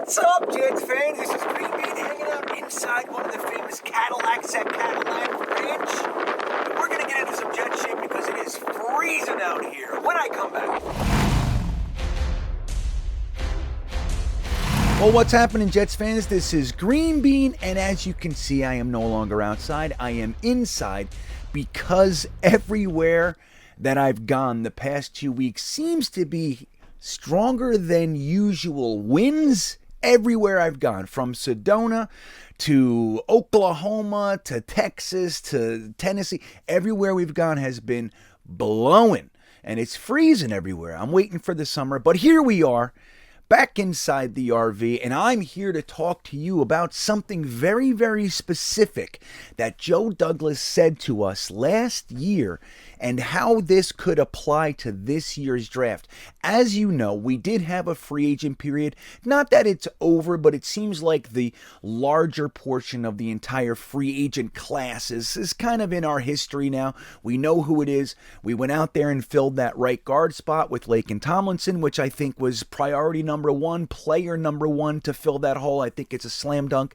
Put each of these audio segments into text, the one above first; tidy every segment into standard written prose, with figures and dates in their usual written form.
What's up, Jets fans? This is GreenBean hanging out inside one of the famous Cadillacs at Cadillac Ranch. And we're going to get into some Jet shape because it is freezing out here when I come back. Well, what's happening, Jets fans? This is GreenBean, and as you can see, I am no longer outside. I am inside because everywhere that I've gone the past 2 weeks seems to be stronger than usual winds everywhere I've gone, from Sedona to Oklahoma to Texas to Tennessee. Everywhere we've gone has been blowing, and it's freezing everywhere. I'm waiting for the summer, but here we are, back inside the RV, and I'm here to talk to you about something very, very specific that Joe Douglas said to us last year and how this could apply to this year's draft. As you know, we did have a free agent period. Not that it's over, but it seems like the larger portion of the entire free agent class is kind of in our history now. We know who it is. We went out there and filled that right guard spot with Laken Tomlinson, which I think was priority number one, player number one to fill that hole. I think it's a slam dunk.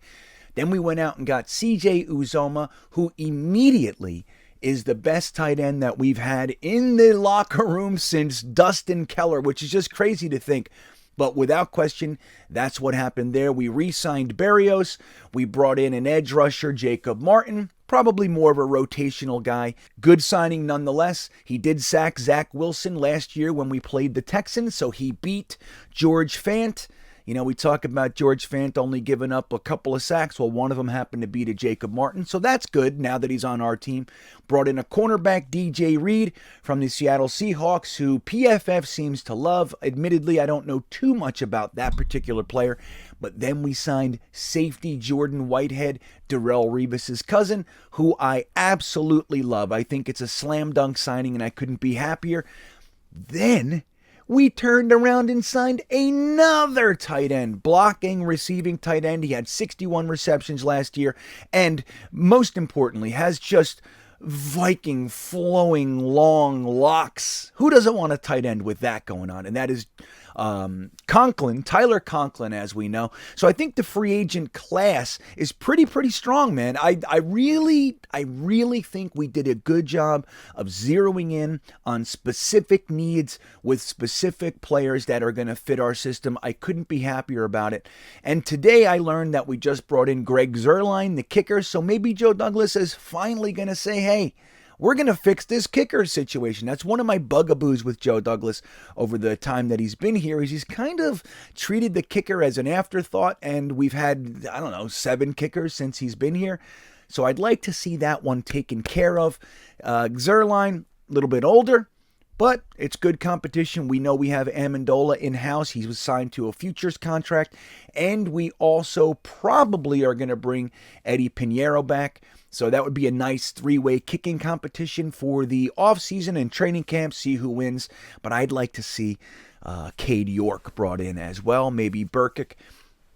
Then we went out and got CJ Uzomah, who immediately is the best tight end that we've had in the locker room since Dustin Keller, which is just crazy to think. But without question, that's what happened there. We re-signed Berrios. We brought in an edge rusher, Jacob Martin, probably more of a rotational guy. Good signing nonetheless. He did sack Zach Wilson last year when we played the Texans, so he beat George Fant. You know, we talk about George Fant only giving up a couple of sacks. Well, one of them happened to be to Jacob Martin, so that's good now that he's on our team. Brought in a cornerback, DJ Reed, from the Seattle Seahawks, who PFF seems to love. Admittedly, I don't know too much about that particular player. But then we signed safety Jordan Whitehead, Darrelle Revis's cousin, who I absolutely love. I think it's a slam dunk signing, and I couldn't be happier. Then we turned around and signed another tight end, blocking, receiving tight end. He had 61 receptions last year, and most importantly, has just Viking flowing long locks. Who doesn't want a tight end with that going on? And that is Conklin, Tyler Conklin, as we know. So I think the free agent class is pretty strong, man. I really think we did a good job of zeroing in on specific needs with specific players that are going to fit our system. I couldn't be happier about it. And today I learned that we just brought in Greg Zeurlein, the kicker. So maybe Joe Douglas is finally going to say, hey, we're going to fix this kicker situation. That's one of my bugaboos with Joe Douglas over the time that he's been here, is he's kind of treated the kicker as an afterthought, and we've had, 7 kickers since he's been here. So I'd like to see that one taken care of. Zeurlein, a little bit older, but it's good competition. We know we have Amendola in-house. He was signed to a futures contract, and we also probably are going to bring Eddie Pinheiro back. So that would be a nice 3-way kicking competition for the offseason and training camp, see who wins. But I'd like to see Cade York brought in as well, maybe Burkick.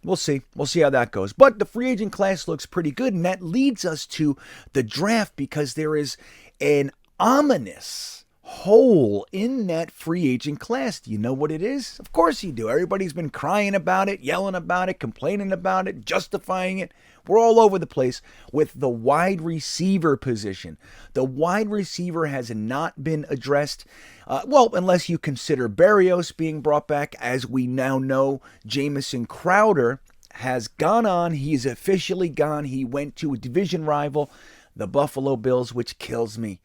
We'll see. We'll see how that goes. But the free agent class looks pretty good, and that leads us to the draft, because there is an ominous hole in that free agent class. Do you know what it is? Of course you do. Everybody's been crying about it, yelling about it, complaining about it, justifying it. We're all over the place with the wide receiver position. The wide receiver has not been addressed, unless you consider Berrios being brought back. As we now know, Jamison Crowder has gone on. He's officially gone. He went to a division rival, the Buffalo Bills, which kills me.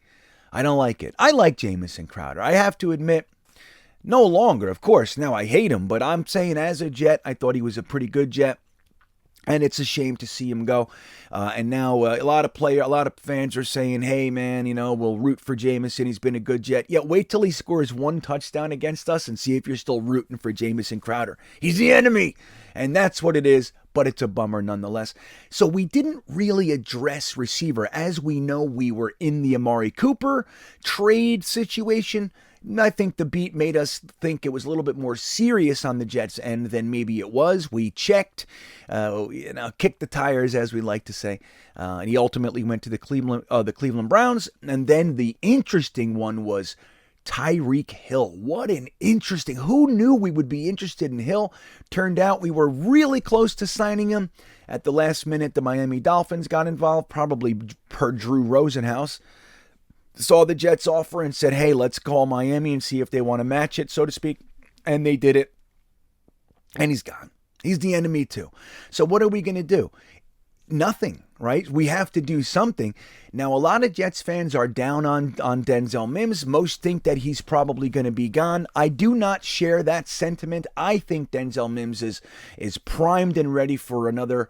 I don't like it. I like Jamison Crowder. I have to admit, no longer, of course. Now I hate him, but I'm saying as a Jet, I thought he was a pretty good Jet. And it's a shame to see him go. And now a lot of fans are saying, hey, man, we'll root for Jamison. He's been a good Jet. Yeah, wait till he scores 1 touchdown against us and see if you're still rooting for Jamison Crowder. He's the enemy. And that's what it is, but it's a bummer nonetheless. So we didn't really address receiver. As we know, we were in the Amari Cooper trade situation. I think the beat made us think it was a little bit more serious on the Jets' end than maybe it was. We checked, kicked the tires, as we like to say, and he ultimately went to the Cleveland Browns. And then the interesting one was Tyreek Hill. What an interesting, who knew we would be interested in Hill? Turned out we were really close to signing him. At the last minute, the Miami Dolphins got involved, probably per Drew Rosenhaus. Saw the Jets offer and said, hey, let's call Miami and see if they want to match it, so to speak. And they did it. And he's gone. He's the enemy too. So what are we going to do? Nothing, right? We have to do something. Now, a lot of Jets fans are down on Denzel Mims. Most think that he's probably going to be gone. I do not share that sentiment. I think Denzel Mims is primed and ready for another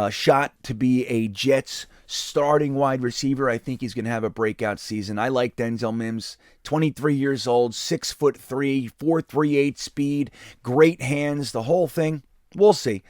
shot to be a Jets starting wide receiver. I think he's going to have a breakout season. I like Denzel Mims, 23 years old, 6'3", 4.38 speed, great hands, the whole thing. We'll see.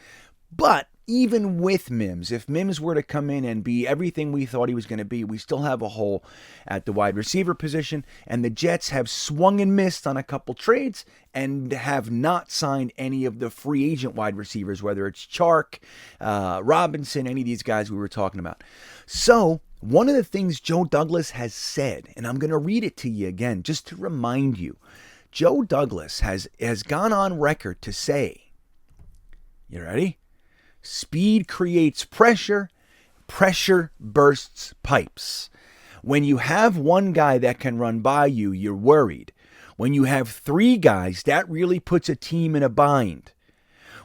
But even with Mims, if Mims were to come in and be everything we thought he was going to be, we still have a hole at the wide receiver position. And the Jets have swung and missed on a couple trades and have not signed any of the free agent wide receivers, whether it's Chark, Robinson, any of these guys we were talking about. So one of the things Joe Douglas has said, and I'm going to read it to you again, just to remind you, Joe Douglas has gone on record to say, you ready? Speed creates pressure. Pressure bursts pipes. When you have one guy that can run by you, you're worried. When you have three guys, that really puts a team in a bind.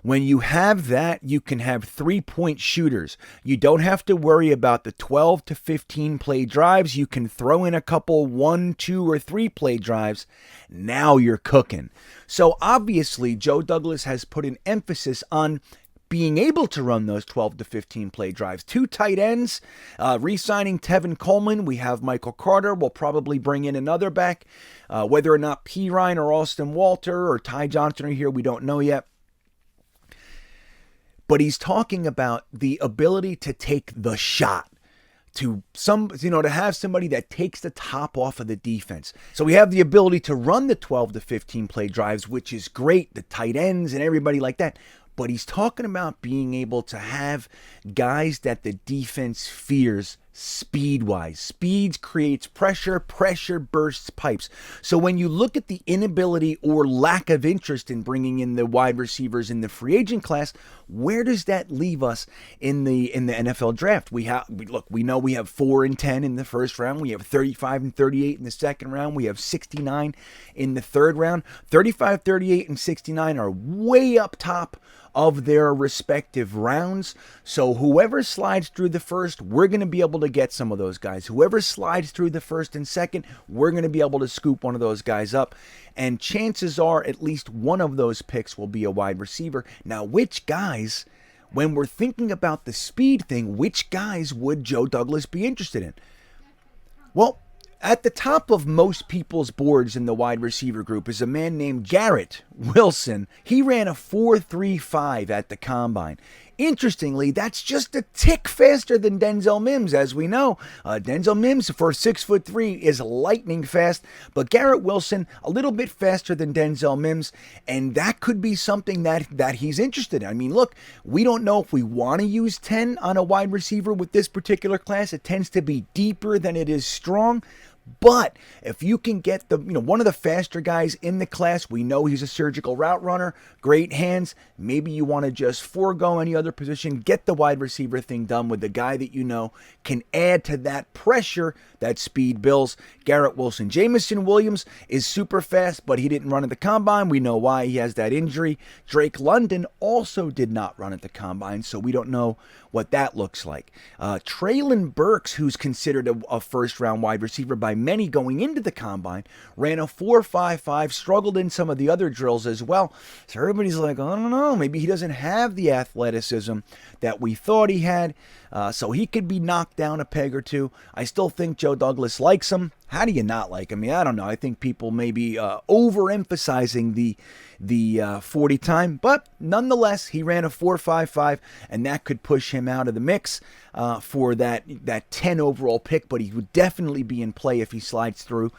When you have that, you can have three-point shooters. You don't have to worry about the 12 to 15 play drives. You can throw in a couple 1, 2, or 3 play drives. Now you're cooking. So obviously, Joe Douglas has put an emphasis on being able to run those 12 to 15 play drives. 2 tight ends, re-signing Tevin Coleman. We have Michael Carter. We'll probably bring in another back. Whether or not P. Ryan or Austin Walter or Ty Johnson are here, we don't know yet. But he's talking about the ability to take the shot, to have somebody that takes the top off of the defense. So we have the ability to run the 12 to 15 play drives, which is great, the tight ends and everybody like that. But he's talking about being able to have guys that the defense fears speed-wise. Speed creates pressure. Pressure bursts pipes. So when you look at the inability or lack of interest in bringing in the wide receivers in the free agent class, where does that leave us in the NFL draft? We know we have 4 and 10 in the first round. We have 35 and 38 in the second round. We have 69 in the third round. 35, 38, and 69 are way up top of their respective rounds. So whoever slides through the first, we're going to be able to get some of those guys. Whoever slides through the first and second, we're going to be able to scoop one of those guys up. And chances are at least one of those picks will be a wide receiver. Now, which guys, when we're thinking about the speed thing, which guys would Joe Douglas be interested in? Well, at the top of most people's boards in the wide receiver group is a man named Garrett Wilson. He ran a 4.35 at the combine. Interestingly, that's just a tick faster than Denzel Mims, as we know. Denzel Mims, for 6'3", is lightning fast, but Garrett Wilson, a little bit faster than Denzel Mims, and that could be something that he's interested in. I mean, look, we don't know if we want to use 10 on a wide receiver with this particular class. It tends to be deeper than it is strong. But if you can get one of the faster guys in the class, we know he's a surgical route runner, great hands. Maybe you want to just forego any other position, get the wide receiver thing done with the guy that you know can add to that pressure that speed builds. Garrett Wilson. Jamison Williams is super fast, but he didn't run at the combine. We know why. He has that injury. Drake London also did not run at the combine, so we don't know what that looks like. Traylon Burks, who's considered a first-round wide receiver by many going into the combine, ran a 4.55, struggled in some of the other drills as well. So everybody's like, I don't know, maybe he doesn't have the athleticism that we thought he had. So he could be knocked down a peg or two. I still think Joe Douglas likes him. How do you not like him? I mean, I don't know. I think people may be overemphasizing the 40 time, but nonetheless, he ran a 4.55, and that could push him out of the mix for that 10 overall pick, but he would definitely be in play if he slides through.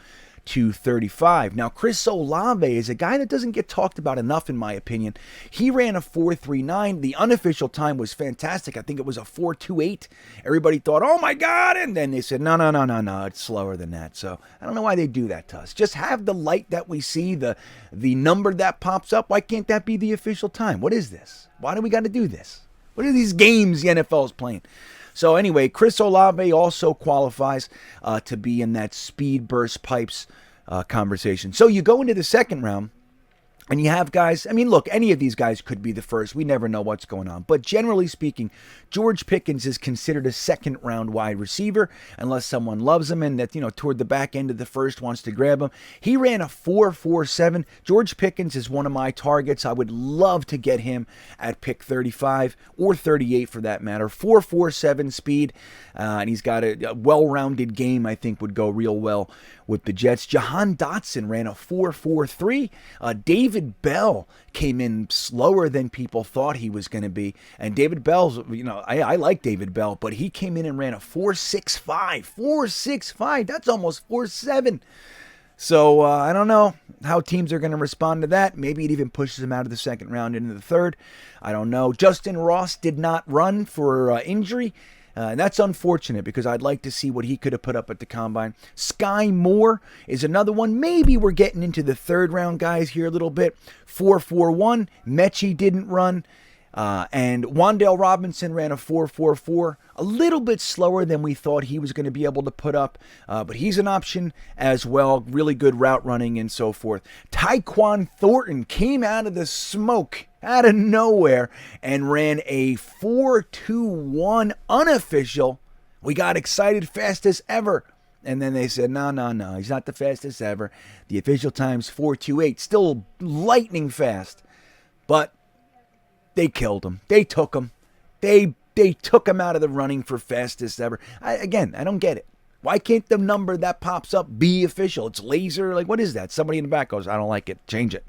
at 2:35. Now, Chris Olave is a guy that doesn't get talked about enough, in my opinion. He ran a 4.39. The unofficial time was fantastic. I think it was a 4.28. Everybody thought, oh my God. And then they said, no, it's slower than that. So I don't know why they do that to us. Just have the light that we see, the number that pops up. Why can't that be the official time? What is this? Why do we got to do this? What are these games the NFL is playing? So anyway, Chris Olave also qualifies to be in that speed burst pipes conversation. So you go into the second round, and you have guys, I mean, look, any of these guys could be the first. We never know what's going on. But generally speaking, George Pickens is considered a second-round wide receiver unless someone loves him and that, toward the back end of the first wants to grab him. He ran a 4.47. George Pickens is one of my targets. I would love to get him at pick 35 or 38 for that matter. 4.47 speed, and he's got a well-rounded game I think would go real well with the Jets. Jahan Dotson ran a 4.43. David Bell came in slower than people thought he was going to be. And David Bell's, I like David Bell, but he came in and ran a 4.65. 4.65. That's almost 4.7. So I don't know how teams are going to respond to that. Maybe it even pushes them out of the second round into the third. I don't know. Justin Ross did not run for injury. And that's unfortunate because I'd like to see what he could have put up at the combine. Sky Moore is another one. Maybe we're getting into the third round guys here a little bit. 4.41. Mechie didn't run. And Wan'Dale Robinson ran a 4.44. A little bit slower than we thought he was going to be able to put up. But he's an option as well. Really good route running and so forth. Tyquan Thornton came out of the smoke, out of nowhere, and ran a 4.21 unofficial. We got excited, fastest ever. And then they said, no, he's not the fastest ever. The official time's 4.28. Still lightning fast. But they killed him. They took him. They took him out of the running for fastest ever. I don't get it. Why can't the number that pops up be official? It's laser. Like, what is that? Somebody in the back goes, I don't like it. Change it.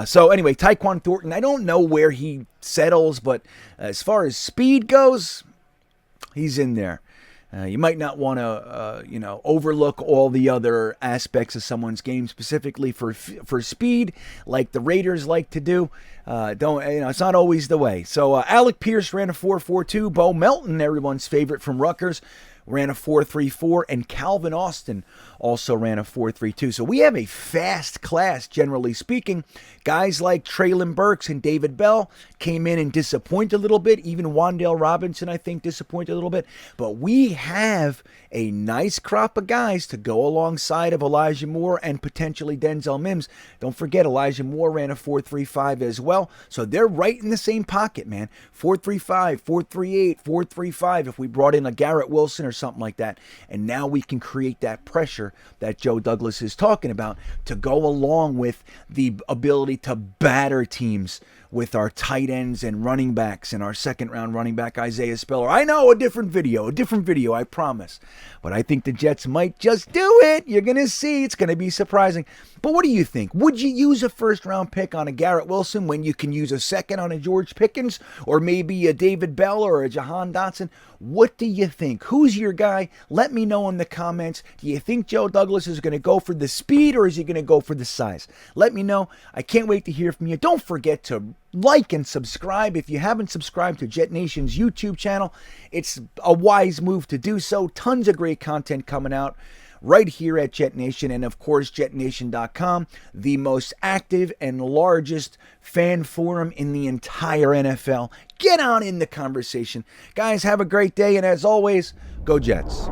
So anyway, Tyquan Thornton, I don't know where he settles, but as far as speed goes, he's in there. You might not want to, overlook all the other aspects of someone's game, specifically for speed, like the Raiders like to do. It's not always the way. So Alec Pierce ran a 4.42. Bo Melton, everyone's favorite from Rutgers, ran a 4.34, and Calvin Austin also ran a 4.32. So we have a fast class, generally speaking. Guys like Treylon Burks and David Bell came in and disappointed a little bit. Even Wan'Dale Robinson, I think, disappointed a little bit. But we have a nice crop of guys to go alongside of Elijah Moore and potentially Denzel Mims. Don't forget, Elijah Moore ran a 4.35 as well. So they're right in the same pocket, man. 4.35, 4.38, 4.35 if we brought in a Garrett Wilson or something like that. And now we can create that pressure that Joe Douglas is talking about to go along with the ability to batter teams with our tight ends and running backs and our second-round running back, Isaiah Spiller. I know, a different video, I promise. But I think the Jets might just do it. You're going to see. It's going to be surprising. But what do you think? Would you use a first-round pick on a Garrett Wilson when you can use a second on a George Pickens or maybe a David Bell or a Jahan Dotson? What do you think? Who's your guy? Let me know in the comments. Do you think Joe Douglas is going to go for the speed or is he going to go for the size? Let me know. I can't wait to hear from you. Don't forget to like and subscribe. If you haven't subscribed to Jet Nation's YouTube channel, it's a wise move to do so. Tons of great content coming out right here at Jet Nation, and of course JetNation.com, the most active and largest fan forum in the entire NFL. Get on in the conversation. Guys, have a great day, and as always, go Jets.